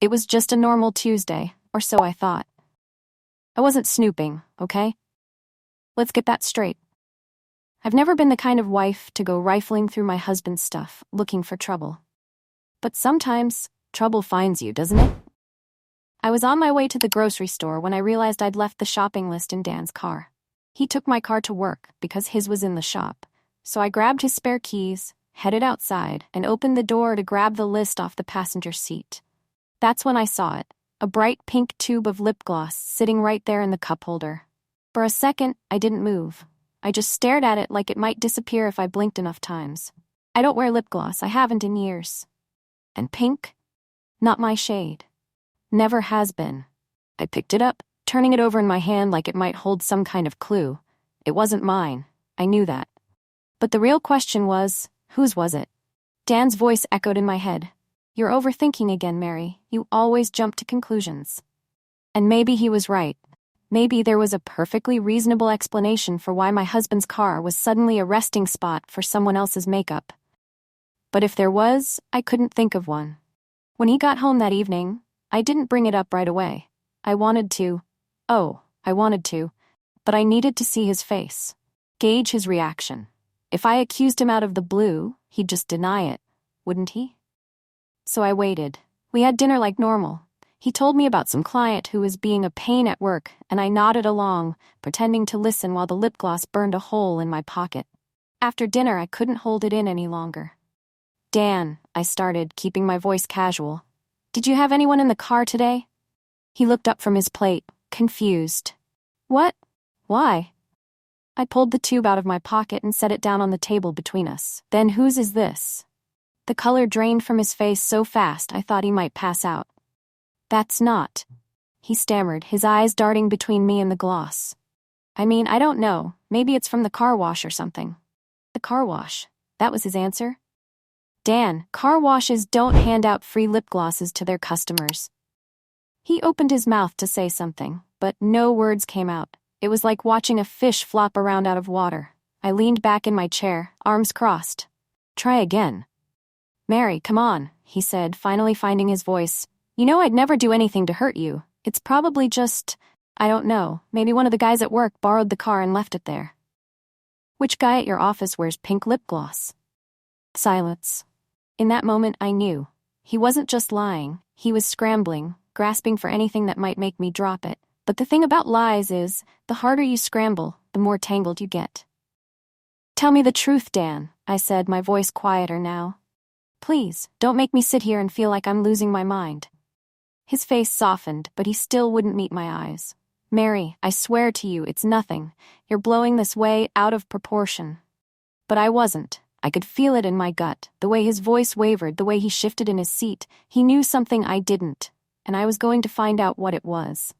It was just a normal Tuesday, or so I thought. I wasn't snooping, okay? Let's get that straight. I've never been the kind of wife to go rifling through my husband's stuff, looking for trouble. But sometimes, trouble finds you, doesn't it? I was on my way to the grocery store when I realized I'd left the shopping list in Dan's car. He took my car to work because his was in the shop, so I grabbed his spare keys, headed outside, and opened the door to grab the list off the passenger seat. That's when I saw it, a bright pink tube of lip gloss sitting right there in the cup holder. For a second, I didn't move. I just stared at it like it might disappear if I blinked enough times. I don't wear lip gloss, I haven't in years. And pink? Not my shade. Never has been. I picked it up, turning it over in my hand like it might hold some kind of clue. It wasn't mine. I knew that. But the real question was, whose was it? Dan's voice echoed in my head. You're overthinking again, Mary. You always jump to conclusions. And maybe he was right. Maybe there was a perfectly reasonable explanation for why my husband's car was suddenly a resting spot for someone else's makeup. But if there was, I couldn't think of one. When he got home that evening, I didn't bring it up right away. I wanted to, but I needed to see his face, gauge his reaction. If I accused him out of the blue, he'd just deny it, wouldn't he? So I waited. We had dinner like normal. He told me about some client who was being a pain at work, and I nodded along, pretending to listen while the lip gloss burned a hole in my pocket. After dinner, I couldn't hold it in any longer. Dan, I started, keeping my voice casual. Did you have anyone in the car today? He looked up from his plate, confused. What? Why? I pulled the tube out of my pocket and set it down on the table between us. Then whose is this? The color drained from his face so fast I thought he might pass out. That's not. He stammered, his eyes darting between me and the gloss. I mean, I don't know. Maybe it's from the car wash or something. The car wash. That was his answer? Dan, car washes don't hand out free lip glosses to their customers. He opened his mouth to say something, but no words came out. It was like watching a fish flop around out of water. I leaned back in my chair, arms crossed. Try again. Mary, come on, he said, finally finding his voice. You know I'd never do anything to hurt you. It's probably just, I don't know, maybe one of the guys at work borrowed the car and left it there. Which guy at your office wears pink lip gloss? Silence. In that moment, I knew. He wasn't just lying. He was scrambling, grasping for anything that might make me drop it. But the thing about lies is, the harder you scramble, the more tangled you get. Tell me the truth, Dan, I said, my voice quieter now. Please, don't make me sit here and feel like I'm losing my mind. His face softened, but he still wouldn't meet my eyes. Mary, I swear to you, it's nothing. You're blowing this way out of proportion. But I wasn't. I could feel it in my gut, the way his voice wavered, the way he shifted in his seat. He knew something I didn't, and I was going to find out what it was.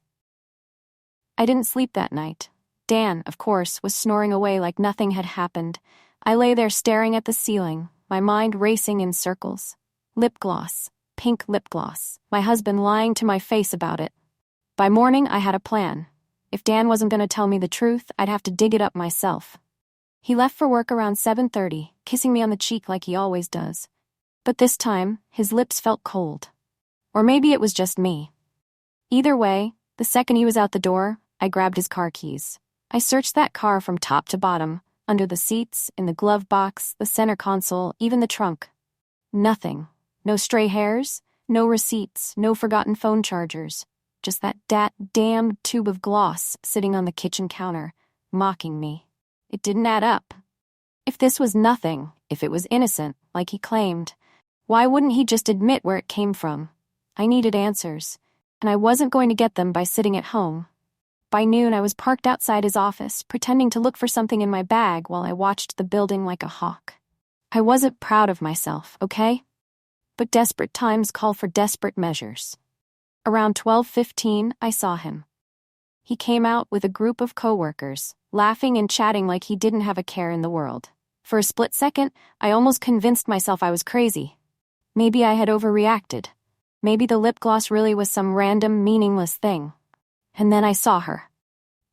I didn't sleep that night. Dan, of course, was snoring away like nothing had happened. I lay there staring at the ceiling, my mind racing in circles. Lip gloss. Pink lip gloss. My husband lying to my face about it. By morning, I had a plan. If Dan wasn't going to tell me the truth, I'd have to dig it up myself. He left for work around 7:30, kissing me on the cheek like he always does. But this time, his lips felt cold. Or maybe it was just me. Either way, the second he was out the door, I grabbed his car keys. I searched that car from top to bottom, under the seats, in the glove box, the center console, even the trunk. Nothing. No stray hairs, no receipts, no forgotten phone chargers. Just that damned tube of gloss sitting on the kitchen counter, mocking me. It didn't add up. If this was nothing, if it was innocent, like he claimed, why wouldn't he just admit where it came from? I needed answers, and I wasn't going to get them by sitting at home. By noon, I was parked outside his office, pretending to look for something in my bag while I watched the building like a hawk. I wasn't proud of myself, okay? But desperate times call for desperate measures. Around 12:15, I saw him. He came out with a group of coworkers, laughing and chatting like he didn't have a care in the world. For a split second, I almost convinced myself I was crazy. Maybe I had overreacted. Maybe the lip gloss really was some random, meaningless thing. And then I saw her.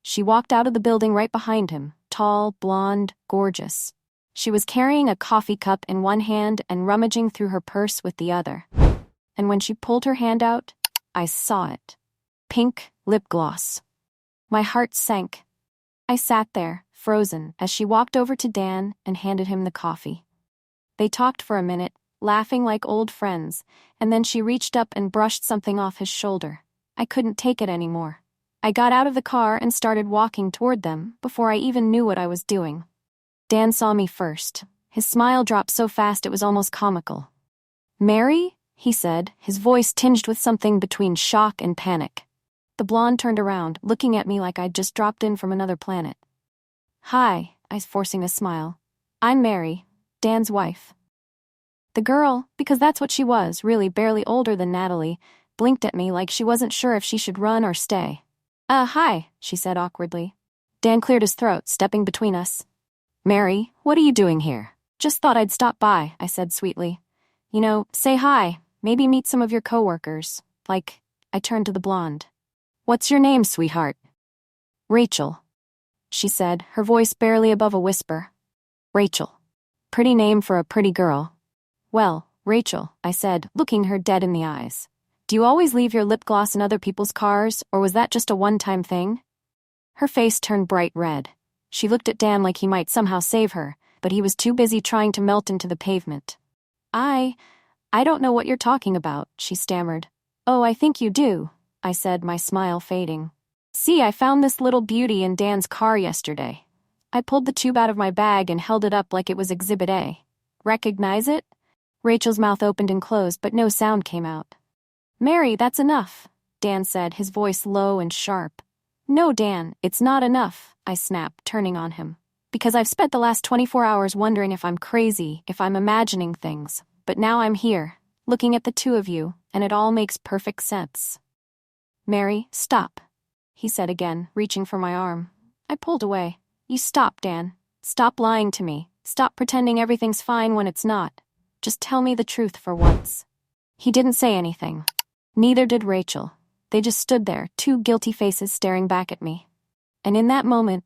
She walked out of the building right behind him, tall, blonde, gorgeous. She was carrying a coffee cup in one hand and rummaging through her purse with the other. and when she pulled her hand out, I saw it. Pink lip gloss. My heart sank. I sat there, frozen, as she walked over to Dan and handed him the coffee. They talked for a minute, laughing like old friends, and then she reached up and brushed something off his shoulder. I couldn't take it anymore. I got out of the car and started walking toward them before I even knew what I was doing. Dan saw me first. His smile dropped so fast it was almost comical. "Mary?" he said, his voice tinged with something between shock and panic. The blonde turned around, looking at me like I'd just dropped in from another planet. "Hi," I was forcing a smile. "I'm Mary, Dan's wife." The girl, because that's what she was, really barely older than Natalie, blinked at me like she wasn't sure if she should run or stay. Hi," she said awkwardly. Dan cleared his throat, stepping between us. "Mary, what are you doing here?" "Just thought I'd stop by," I said sweetly. "You know, say hi, maybe meet some of your coworkers. Like," I turned to the blonde. "What's your name, sweetheart?" "Rachel," she said, her voice barely above a whisper. "Rachel. Pretty name for a pretty girl." "Well, Rachel," I said, looking her dead in the eyes. "Do you always leave your lip gloss in other people's cars, or was that just a one-time thing?" Her face turned bright red. She looked at Dan like he might somehow save her, but he was too busy trying to melt into the pavement. I don't know what you're talking about," she stammered. "Oh, I think you do," I said, my smile fading. "See, I found this little beauty in Dan's car yesterday." I pulled the tube out of my bag and held it up like it was Exhibit A. "Recognize it?" Rachel's mouth opened and closed, but no sound came out. "Mary, that's enough," Dan said, his voice low and sharp. "No, Dan, it's not enough," I snapped, turning on him. "Because I've spent the last 24 hours wondering if I'm crazy, if I'm imagining things, but now I'm here, looking at the two of you, and it all makes perfect sense." "Mary, stop," he said again, reaching for my arm. I pulled away. "You stop, Dan. Stop lying to me. Stop pretending everything's fine when it's not. Just tell me the truth for once." He didn't say anything. Neither did Rachel. They just stood there, two guilty faces staring back at me. And in that moment,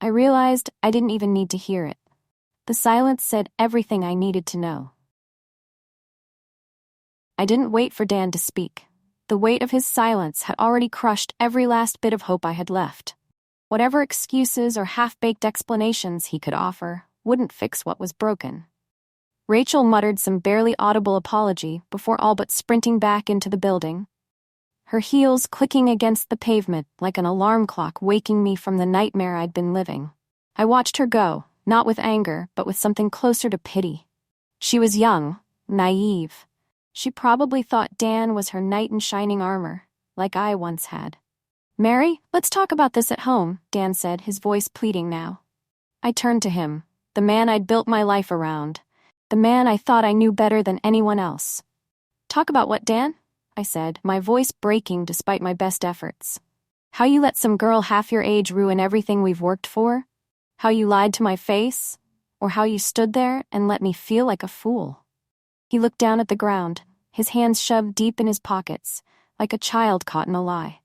I realized I didn't even need to hear it. The silence said everything I needed to know. I didn't wait for Dan to speak. The weight of his silence had already crushed every last bit of hope I had left. Whatever excuses or half-baked explanations he could offer wouldn't fix what was broken. Rachel muttered some barely audible apology before all but sprinting back into the building, her heels clicking against the pavement like an alarm clock waking me from the nightmare I'd been living. I watched her go, not with anger, but with something closer to pity. She was young, naive. She probably thought Dan was her knight in shining armor, like I once had. "Mary, let's talk about this at home," Dan said, his voice pleading now. I turned to him, the man I'd built my life around, the man I thought I knew better than anyone else. "Talk about what, Dan?" I said, my voice breaking despite my best efforts. "How you let some girl half your age ruin everything we've worked for? How you lied to my face? Or how you stood there and let me feel like a fool?" He looked down at the ground, his hands shoved deep in his pockets, like a child caught in a lie.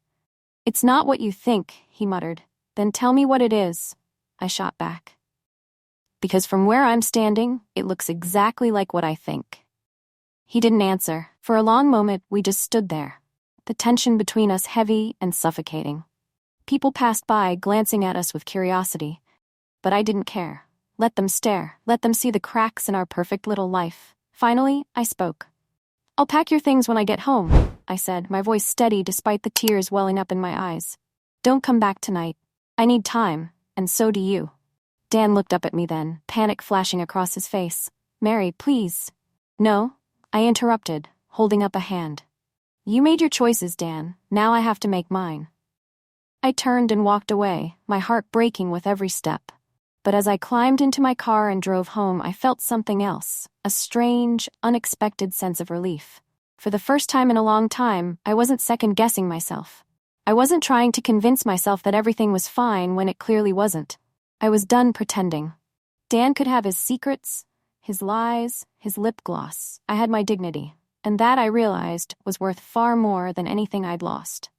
"It's not what you think," he muttered. "Then tell me what it is," I shot back. "Because from where I'm standing, it looks exactly like what I think." He didn't answer. For a long moment, we just stood there, the tension between us heavy and suffocating. People passed by, glancing at us with curiosity. But I didn't care. Let them stare. Let them see the cracks in our perfect little life. Finally, I spoke. "I'll pack your things when I get home," I said, my voice steady despite the tears welling up in my eyes. "Don't come back tonight. I need time, and so do you." Dan looked up at me then, panic flashing across his face. "Mary, please." "No," I interrupted, holding up a hand. "You made your choices, Dan. Now I have to make mine." I turned and walked away, my heart breaking with every step. But as I climbed into my car and drove home, I felt something else, a strange, unexpected sense of relief. For the first time in a long time, I wasn't second-guessing myself. I wasn't trying to convince myself that everything was fine when it clearly wasn't. I was done pretending. Dan could have his secrets, his lies, his lip gloss. I had my dignity, and that, I realized, was worth far more than anything I'd lost.